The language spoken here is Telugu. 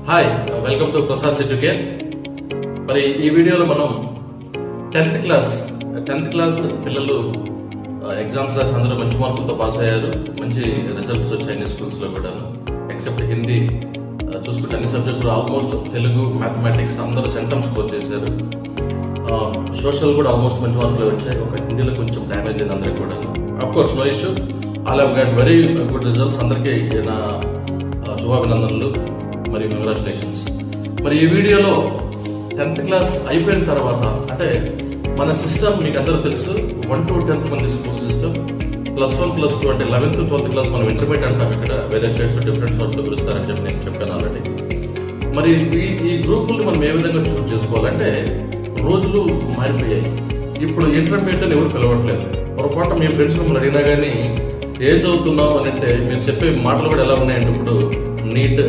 హాయ్, వెల్కమ్ టు ప్రసాద్ సిట్యుకేర్. మరి ఈ వీడియోలో మనం 10th క్లాస్ పిల్లలు ఎగ్జామ్స్ రాసి అందరూ మంచి మార్కులతో పాస్ అయ్యారు. మంచి రిజల్ట్స్ వచ్చాయి అన్ని స్కూల్స్లో కూడా, ఎక్సెప్ట్ హిందీ. చూసుకుంటే అన్ని సబ్జెక్ట్స్లో ఆల్మోస్ట్ తెలుగు, మ్యాథమెటిక్స్ అందరూ సెంటమ్ స్కోర్ చేశారు. సోషల్ కూడా ఆల్మోస్ట్ మంచి మార్కులు వచ్చాయి. ఒక హిందీలో కొంచెం డ్యామేజ్ అయింది అందరికి కూడా. Of course no issue, all have got very good results. అందరికీ నా శుభాభినందనలు మరియు కంగ్రాచులేషన్స్. మరి ఈ వీడియోలో 10th క్లాస్ అయిపోయిన తర్వాత, అంటే మన సిస్టమ్ మీకు అందరూ తెలుసు, 1 to 10th మంది స్కూల్ సిస్టమ్. +1, +2 అంటే 11th, 12th క్లాస్ మనం ఇంటర్మీడియట్ అంటాం. ఇక్కడ వేరే స్టేట్స్ డిఫరెంట్ సార్ట్తో పిలుస్తారని చెప్పి నేను చెప్పాను ఆల్రెడీ. మరి ఈ గ్రూపుల్ని మనం ఏ విధంగా చూస్ చేసుకోవాలంటే, రోజులు మారిపోయాయి. ఇప్పుడు ఇంటర్మీడియట్ అని ఎవరు పిలవట్లేదు. పొరపాటు మీ ఫ్రెండ్స్ మిమ్మల్ని అడిగినా కానీ ఏం చదువుతున్నావు అని అంటే మీరు చెప్పే మాటలు కూడా ఎలా ఉన్నాయంటే, ఇప్పుడు నీట్